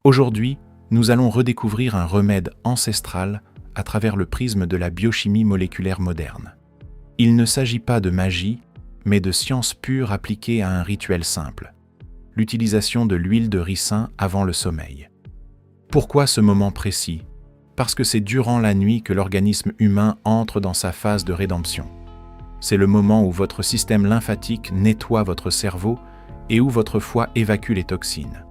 Aujourd'hui, nous allons redécouvrir un remède ancestral à travers le prisme de la biochimie moléculaire moderne. Il ne s'agit pas de magie, mais de science pure appliquée à un rituel simple, l'utilisation de l'huile de ricin avant le sommeil. Pourquoi ce moment précis? Parce que c'est durant la nuit que l'organisme humain entre dans sa phase de rédemption. C'est le moment où votre système lymphatique nettoie votre cerveau et où votre foie évacue les toxines.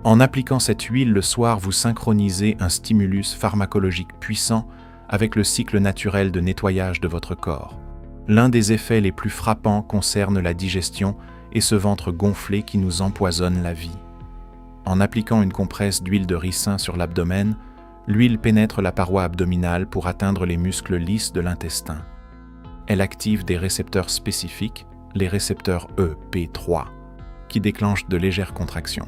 En appliquant cette huile le soir, vous synchronisez un stimulus pharmacologique puissant avec le cycle naturel de nettoyage de votre corps. L'un des effets les plus frappants concerne la digestion et ce ventre gonflé qui nous empoisonne la vie. En appliquant une compresse d'huile de ricin sur l'abdomen, l'huile pénètre la paroi abdominale pour atteindre les muscles lisses de l'intestin. Elle active des récepteurs spécifiques, les récepteurs EP3, qui déclenchent de légères contractions.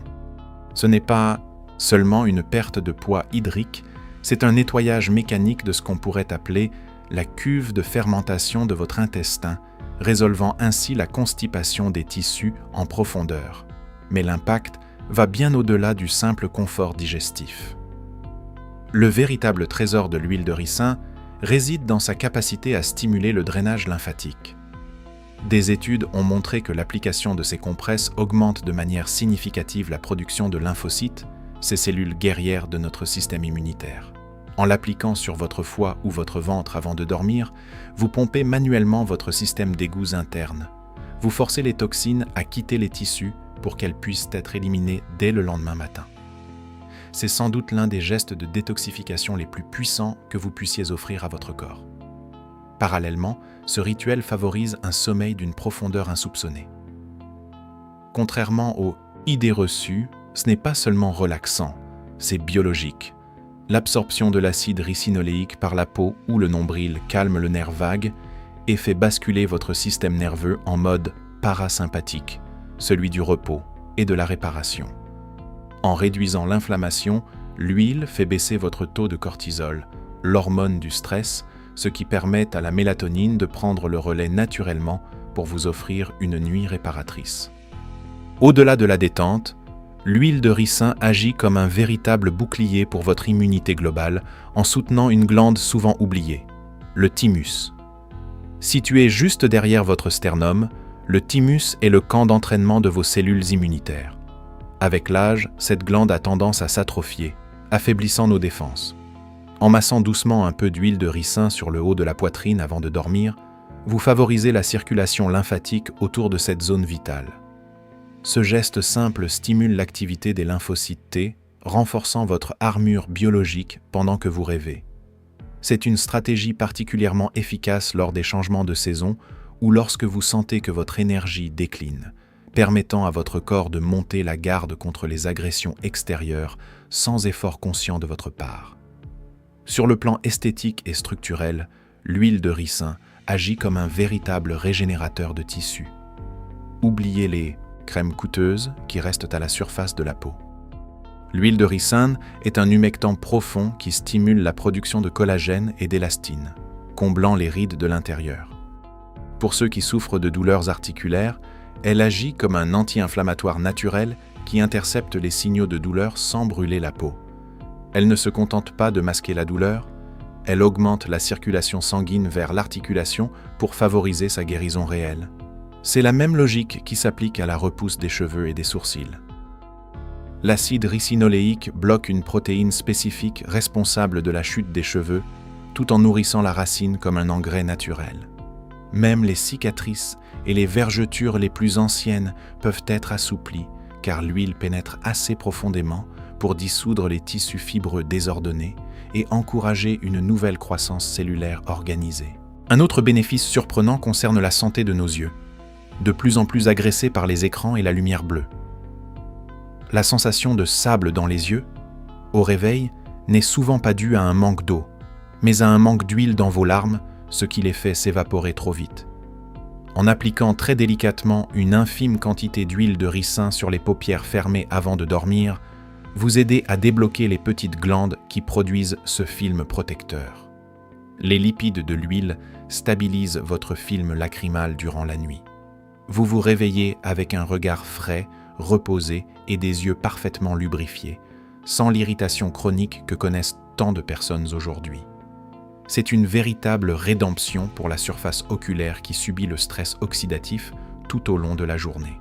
Ce n'est pas seulement une perte de poids hydrique, c'est un nettoyage mécanique de ce qu'on pourrait appeler la cuve de fermentation de votre intestin, résolvant ainsi la constipation des tissus en profondeur. Mais l'impact va bien au-delà du simple confort digestif. Le véritable trésor de l'huile de ricin réside dans sa capacité à stimuler le drainage lymphatique. Des études ont montré que l'application de ces compresses augmente de manière significative la production de lymphocytes, ces cellules guerrières de notre système immunitaire. En l'appliquant sur votre foie ou votre ventre avant de dormir, vous pompez manuellement votre système d'égouts interne. Vous forcez les toxines à quitter les tissus pour qu'elles puissent être éliminées dès le lendemain matin. C'est sans doute l'un des gestes de détoxification les plus puissants que vous puissiez offrir à votre corps. Parallèlement, ce rituel favorise un sommeil d'une profondeur insoupçonnée. Contrairement aux idées reçues, ce n'est pas seulement relaxant, c'est biologique. L'absorption de l'acide ricinoléique par la peau ou le nombril calme le nerf vague et fait basculer votre système nerveux en mode parasympathique, celui du repos et de la réparation. En réduisant l'inflammation, l'huile fait baisser votre taux de cortisol, l'hormone du stress, ce qui permet à la mélatonine de prendre le relais naturellement pour vous offrir une nuit réparatrice. Au-delà de la détente, l'huile de ricin agit comme un véritable bouclier pour votre immunité globale en soutenant une glande souvent oubliée, le thymus. Situé juste derrière votre sternum, le thymus est le camp d'entraînement de vos cellules immunitaires. Avec l'âge, cette glande a tendance à s'atrophier, affaiblissant nos défenses. En massant doucement un peu d'huile de ricin sur le haut de la poitrine avant de dormir, vous favorisez la circulation lymphatique autour de cette zone vitale. Ce geste simple stimule l'activité des lymphocytes T, renforçant votre armure biologique pendant que vous rêvez. C'est une stratégie particulièrement efficace lors des changements de saison ou lorsque vous sentez que votre énergie décline, permettant à votre corps de monter la garde contre les agressions extérieures sans effort conscient de votre part. Sur le plan esthétique et structurel, l'huile de ricin agit comme un véritable régénérateur de tissus. Oubliez les crèmes coûteuses qui restent à la surface de la peau. L'huile de ricin est un humectant profond qui stimule la production de collagène et d'élastine, comblant les rides de l'intérieur. Pour ceux qui souffrent de douleurs articulaires, elle agit comme un anti-inflammatoire naturel qui intercepte les signaux de douleur sans brûler la peau. Elle ne se contente pas de masquer la douleur, elle augmente la circulation sanguine vers l'articulation pour favoriser sa guérison réelle. C'est la même logique qui s'applique à la repousse des cheveux et des sourcils. L'acide ricinoléique bloque une protéine spécifique responsable de la chute des cheveux, tout en nourrissant la racine comme un engrais naturel. Même les cicatrices et les vergetures les plus anciennes peuvent être assouplies, car l'huile pénètre assez profondément pour dissoudre les tissus fibreux désordonnés et encourager une nouvelle croissance cellulaire organisée. Un autre bénéfice surprenant concerne la santé de nos yeux, de plus en plus agressés par les écrans et la lumière bleue. La sensation de sable dans les yeux, au réveil, n'est souvent pas due à un manque d'eau, mais à un manque d'huile dans vos larmes, ce qui les fait s'évaporer trop vite. En appliquant très délicatement une infime quantité d'huile de ricin sur les paupières fermées avant de dormir, vous aidez à débloquer les petites glandes qui produisent ce film protecteur. Les lipides de l'huile stabilisent votre film lacrymal durant la nuit. Vous vous réveillez avec un regard frais, reposé et des yeux parfaitement lubrifiés, sans l'irritation chronique que connaissent tant de personnes aujourd'hui. C'est une véritable rédemption pour la surface oculaire qui subit le stress oxydatif tout au long de la journée.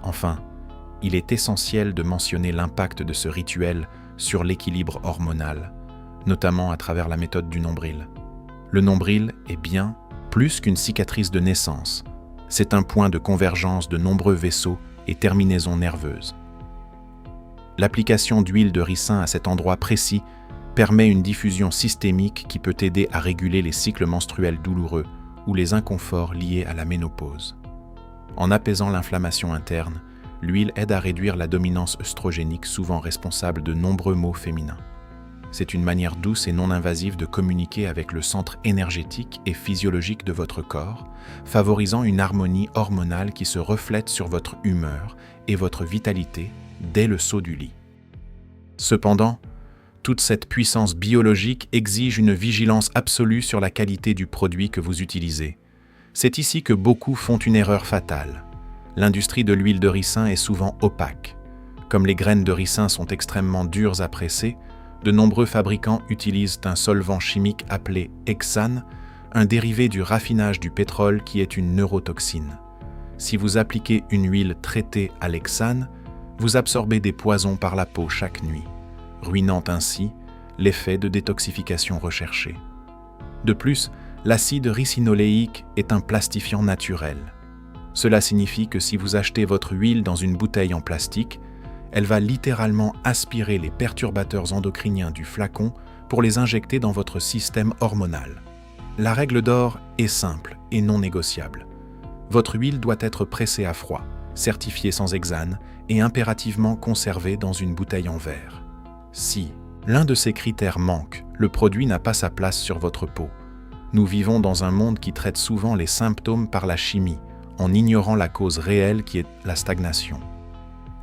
Enfin, il est essentiel de mentionner l'impact de ce rituel sur l'équilibre hormonal, notamment à travers la méthode du nombril. Le nombril est bien plus qu'une cicatrice de naissance. C'est un point de convergence de nombreux vaisseaux et terminaisons nerveuses. L'application d'huile de ricin à cet endroit précis permet une diffusion systémique qui peut aider à réguler les cycles menstruels douloureux ou les inconforts liés à la ménopause. En apaisant l'inflammation interne, l'huile aide à réduire la dominance œstrogénique souvent responsable de nombreux maux féminins. C'est une manière douce et non invasive de communiquer avec le centre énergétique et physiologique de votre corps, favorisant une harmonie hormonale qui se reflète sur votre humeur et votre vitalité dès le saut du lit. Cependant, toute cette puissance biologique exige une vigilance absolue sur la qualité du produit que vous utilisez. C'est ici que beaucoup font une erreur fatale. L'industrie de l'huile de ricin est souvent opaque. Comme les graines de ricin sont extrêmement dures à presser, de nombreux fabricants utilisent un solvant chimique appelé hexane, un dérivé du raffinage du pétrole qui est une neurotoxine. Si vous appliquez une huile traitée à l'hexane, vous absorbez des poisons par la peau chaque nuit, ruinant ainsi l'effet de détoxification recherché. De plus, l'acide ricinoléique est un plastifiant naturel. Cela signifie que si vous achetez votre huile dans une bouteille en plastique, elle va littéralement aspirer les perturbateurs endocriniens du flacon pour les injecter dans votre système hormonal. La règle d'or est simple et non négociable. Votre huile doit être pressée à froid, certifiée sans hexane et impérativement conservée dans une bouteille en verre. Si l'un de ces critères manque, le produit n'a pas sa place sur votre peau. Nous vivons dans un monde qui traite souvent les symptômes par la chimie, en ignorant la cause réelle qui est la stagnation.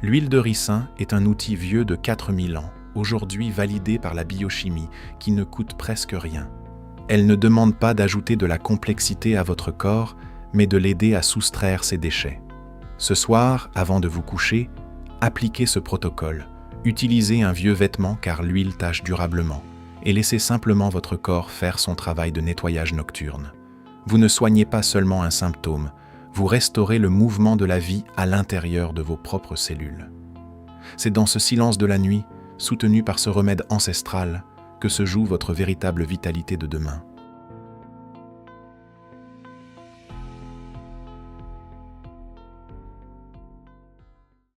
L'huile de ricin est un outil vieux de 4000 ans, aujourd'hui validé par la biochimie, qui ne coûte presque rien. Elle ne demande pas d'ajouter de la complexité à votre corps, mais de l'aider à soustraire ses déchets. Ce soir, avant de vous coucher, appliquez ce protocole. Utilisez un vieux vêtement car l'huile tâche durablement et laissez simplement votre corps faire son travail de nettoyage nocturne. Vous ne soignez pas seulement un symptôme, vous restaurez le mouvement de la vie à l'intérieur de vos propres cellules. C'est dans ce silence de la nuit, soutenu par ce remède ancestral, que se joue votre véritable vitalité de demain.